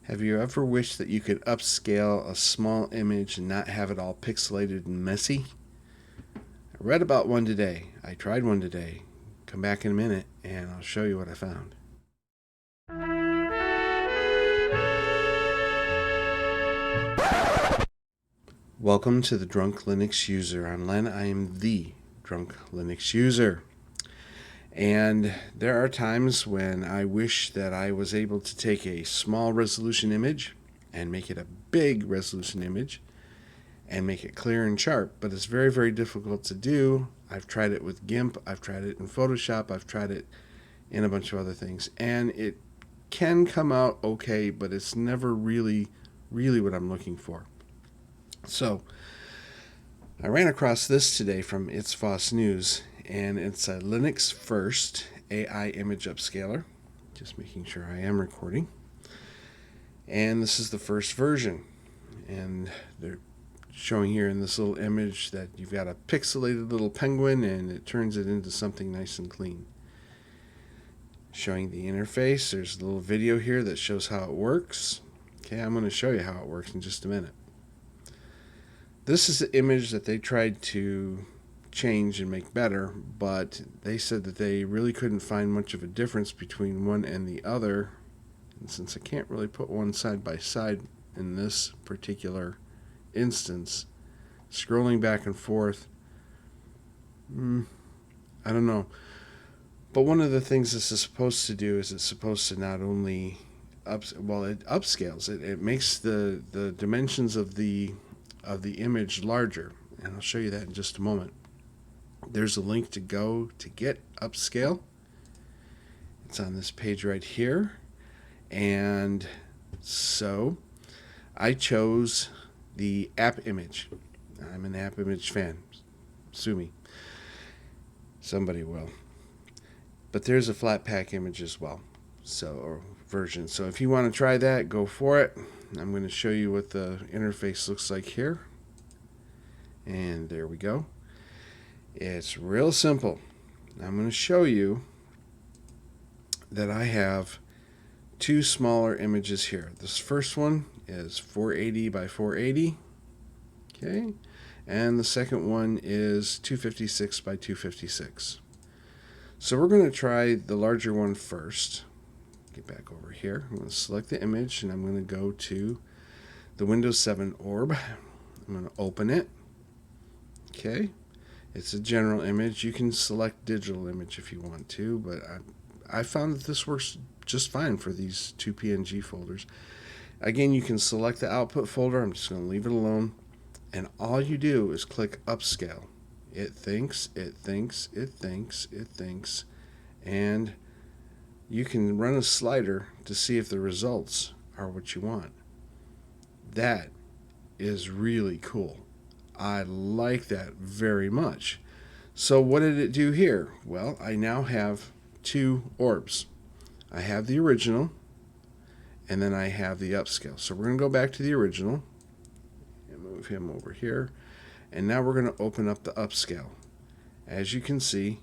Have you ever wished that you could upscale a small image and not have it all pixelated and messy? I read about one today. I tried one today. Come back in a minute and I'll show you what I found. Welcome to the Drunk Linux User. I'm Len. I am the Drunk Linux User. And there are times when I wish that I was able to take a small resolution image and make it a big resolution image and make it clear and sharp, but it's very, very difficult to do. I've tried it with GIMP, I've tried it in Photoshop, I've tried it in a bunch of other things, and it can come out okay, but it's never really what I'm looking for. So I ran across this today from It's Foss News, and it's a Linux first AI image upscaler. Just making sure I am recording. And this is the first version. And they're showing here in this little image that you've got a pixelated little penguin and it turns it into something nice and clean. Showing the interface. There's a little video here that shows how it works. Okay, I'm going to show you how it works in just a minute. This is the image that they tried to change and make better, but they said that they really couldn't find much of a difference between one and the other. And since I can't really put one side by side in this particular instance, scrolling back and forth, I don't know. But one of the things this is supposed to do is it's supposed to not only it upscales it. It makes the dimensions of the image larger, and I'll show you that in just a moment. There's a link to go to get Upscayle. It's on this page right here, and so I chose the app image. I'm an app image fan. Sue me. Somebody will. But there's a flat pack image as well, or version. So if you want to try that, go for it. I'm going to show you what the interface looks like here. And there we go. It's real simple. I'm going to show you that I have two smaller images here. This first one is 480 by 480. Okay. And the second one is 256 by 256. So we're going to try the larger one first. Get back over here. I'm going to select the image and I'm going to go to the Windows 7 orb. I'm going to open it. Okay. It's a general image. You can select digital image if you want to, but I found that this works just fine for these two PNG folders. Again, you can select the output folder. I'm just going to leave it alone. And all you do is click Upscale. It thinks, and you can run a slider to see if the results are what you want. That is really cool. I like that very much. So what did it do here? Well, I now have two orbs. I have the original, and then I have the upscale. So we're going to go back to the original and move him over here. And now we're going to open up the upscale. As you can see,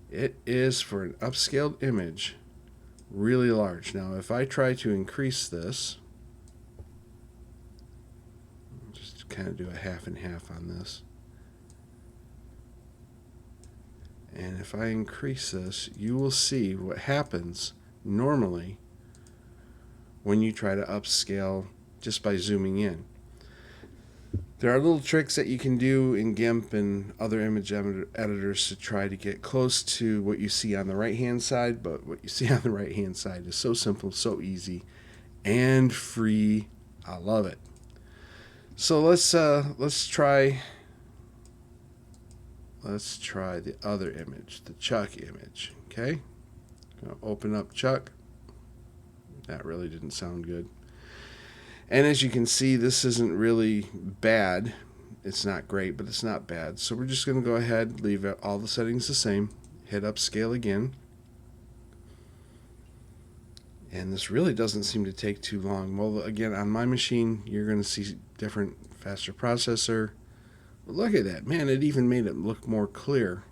it is, for an upscaled image, really large. Now if I try to increase this, just kind of do a half and half on this, and if I increase this, you will see what happens normally when you try to upscale just by zooming in. There are little tricks that you can do in GIMP and other image editors to try to get close to what you see on the right hand side, but what you see on the right hand side is so simple, so easy, and free. I love it. So let's try the other image, the Chuck image. Okay, I'll open up Chuck. That really didn't sound good. And as you can see, this isn't really bad. It's not great, but it's not bad. So we're just going to go ahead, leave all the settings the same, hit Upscale again. And this really doesn't seem to take too long. Well, again, on my machine, you're going to see different, faster processor. But look at that. Man, it even made it look more clear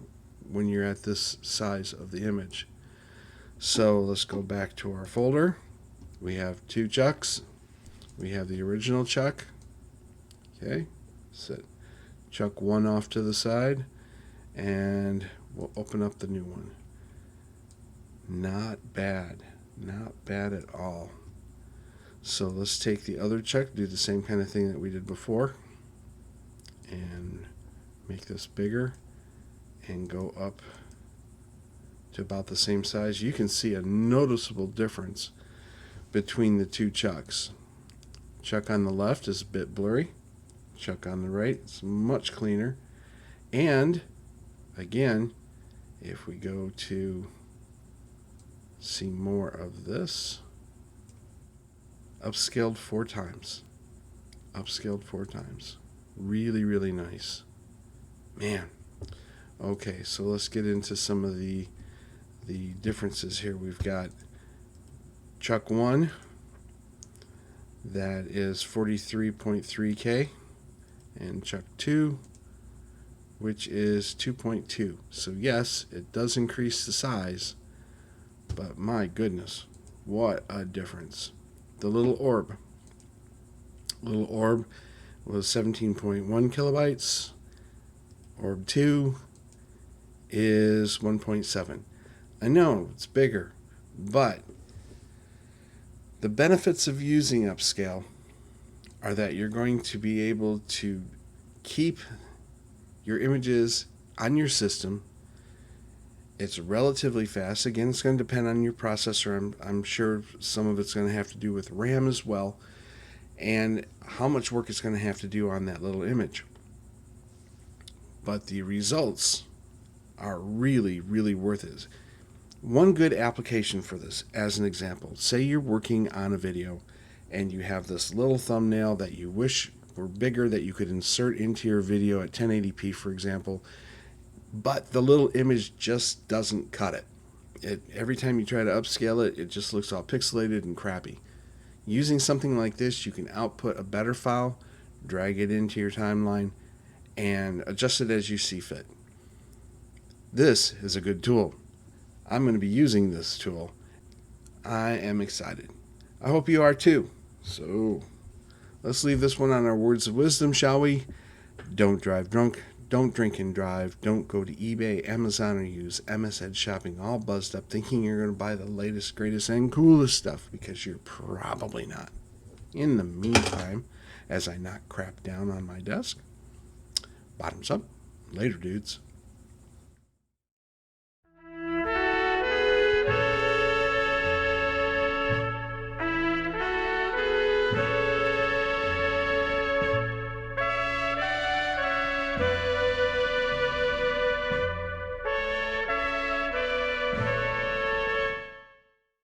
when you're at this size of the image. So let's go back to our folder. We have two Chucks. We have the original chuck. Okay, set chuck 1 off to the side, and we'll open up the new one. Not bad. Not bad at all. So let's take the other chuck, do the same kind of thing that we did before, and make this bigger and go up to about the same size. You can see a noticeable difference between the two chucks. Chuck on the left is a bit blurry. Chuck on the right is much cleaner. And again, if we go to see more of this, upscaled 4 times. Upscaled 4 times. Really, really nice. Man. Okay, so let's get into some of the differences here. We've got chuck 1, that is 43.3K, and chuck 2, which is 2.2. So yes, it does increase the size, but my goodness, what a difference. The little orb was 17.1 kilobytes. Orb 2 is 1.7. I know it's bigger, but the benefits of using Upscale are that you're going to be able to keep your images on your system. It's relatively fast. Again, it's going to depend on your processor. I'm sure some of it's going to have to do with RAM as well, and how much work it's going to have to do on that little image. But the results are really, really worth it. One good application for this, as an example, say you're working on a video and you have this little thumbnail that you wish were bigger, that you could insert into your video at 1080p, for example, but the little image just doesn't cut it. Every time you try to upscale it, it just looks all pixelated and crappy. Using something like this, you can output a better file, drag it into your timeline, and adjust it as you see fit. This is a good tool. I'm going to be using this tool. I am excited. I hope you are too. So let's leave this one on our words of wisdom, shall we? Don't drive drunk. Don't drink and drive. Don't go to eBay, Amazon, or use MS Ed Shopping all buzzed up thinking you're going to buy the latest, greatest, and coolest stuff, because you're probably not. In the meantime, as I knock crap down on my desk, bottoms up. Later, dudes.